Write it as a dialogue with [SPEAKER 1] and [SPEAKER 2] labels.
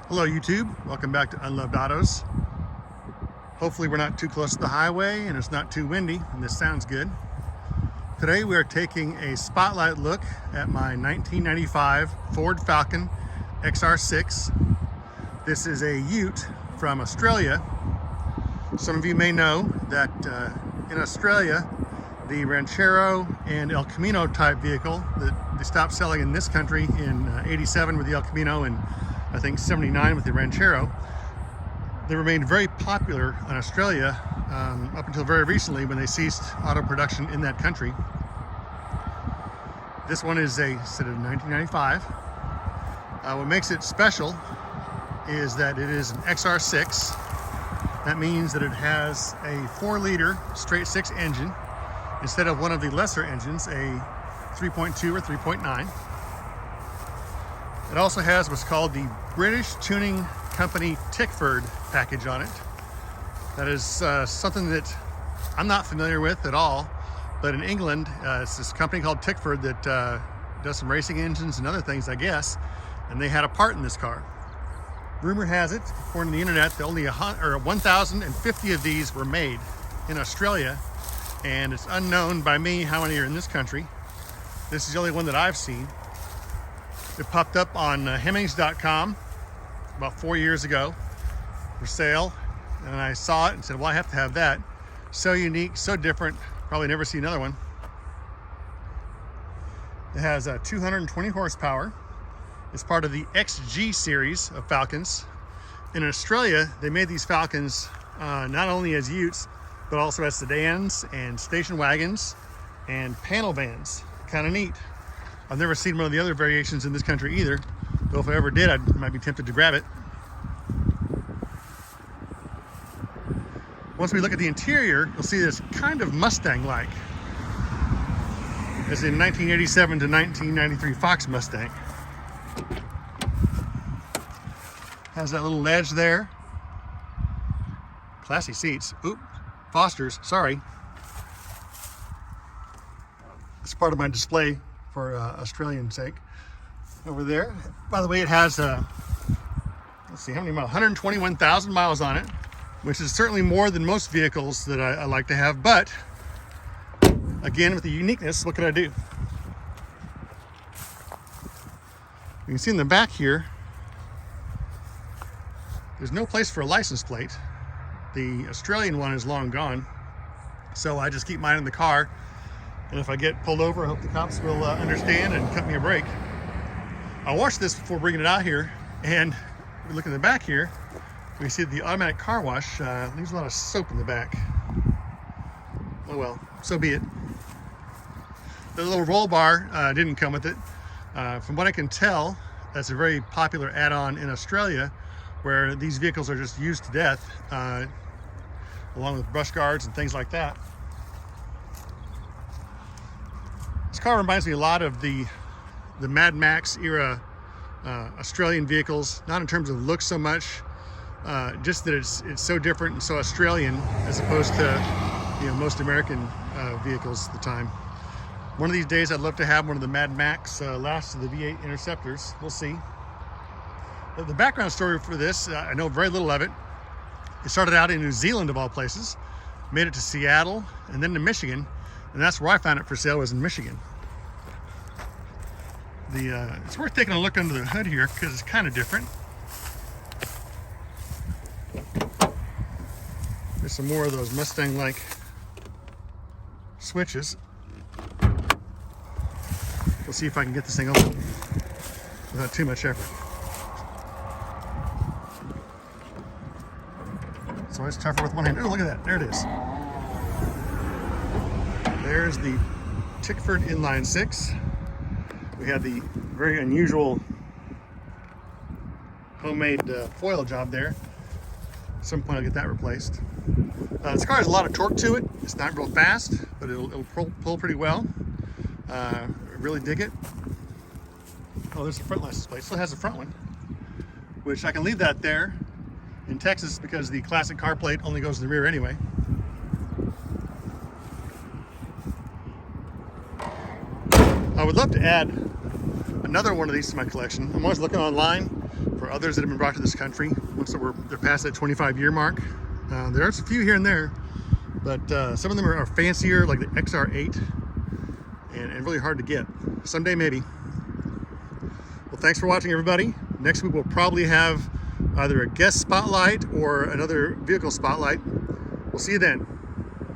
[SPEAKER 1] Hello YouTube, welcome back to Unloved Autos. Hopefully we're not too close to the highway and it's not too windy and this sounds good. Today we are taking a spotlight look at my 1995 Ford Falcon XR6. This is a ute from Australia. Some of you may know that in Australia the Ranchero and El Camino type vehicle that they stopped selling in this country in 87 with the El Camino and I think 79 with the Ranchero. They remained very popular in Australia up until very recently when they ceased auto production in that country. This one is a set of 1995. What makes it special is that it is an XR6. That means that it has a 4-liter straight 6 engine instead of one of the lesser engines, a 3.2 or 3.9. It also has what's called the British Tuning Company Tickford package on it. That is something that I'm not familiar with at all, but in England, it's this company called Tickford that does some racing engines and other things, I guess, and they had a part in this car. Rumor has it, according to the internet, that only 1,050 of these were made in Australia, and it's unknown by me how many are in this country. This is the only one that I've seen. It popped up on Hemmings.com about 4 years ago for sale, and I saw it and said, well, I have to have that. So unique, so different, probably never see another one. It has 220 horsepower. It's part of the XG series of Falcons. In Australia, they made these Falcons not only as utes, but also as sedans and station wagons and panel vans. Kind of neat. I've never seen one of the other variations in this country either, though if I ever did, I might be tempted to grab it. Once we look at the interior, you'll see this kind of Mustang-like, as in 1987 to 1993 Fox Mustang. Has that little ledge there. Classy seats. Oop, Foster's, sorry. It's part of my display for Australian sake over there. By the way, it has let's see how many miles, 121,000 miles on it, which is certainly more than most vehicles that I like to have, but again, with the uniqueness, what could I do? You can see in the back here, there's no place for a license plate. The Australian one is long gone, so I just keep mine in the car. And if I get pulled over, I hope the cops will understand and cut me a break. I washed this before bringing it out here, and we look in the back here, we see the automatic car wash leaves a lot of soap in the back. Oh well, so be it. The little roll bar didn't come with it. From what I can tell, that's a very popular add-on in Australia, where these vehicles are just used to death, along with brush guards and things like that. This car reminds me a lot of the Mad Max era Australian vehicles, not in terms of look so much, just that it's so different and so Australian as opposed to most American vehicles at the time. One of these days I'd love to have one of the Mad Max last of the V8 Interceptors. We'll see. The background story for this, I know very little of it. It started out in New Zealand of all places, made it to Seattle and then to Michigan. And that's where I found it for sale, was in Michigan. It's worth taking a look under the hood here because it's kind of different. There's some more of those Mustang-like switches. We'll see if I can get this thing open without too much effort. It's always tougher with one hand. Oh, look at that. There it is. There's the Tickford Inline 6. We have the very unusual homemade foil job there. At some point I'll get that replaced. This car has a lot of torque to it. It's not real fast, but it'll pull pretty well. I really dig it. Oh, there's the front license plate. Still has the front one, which I can leave that there in Texas because the classic car plate only goes in the rear anyway. I would love to add another one of these to my collection. I'm always looking online for others that have been brought to this country once they're past that 25-year mark. There's a few here and there, but some of them are fancier, like the XR8, and really hard to get. Someday, maybe. Well, thanks for watching, everybody. Next week, we'll probably have either a guest spotlight or another vehicle spotlight. We'll see you then.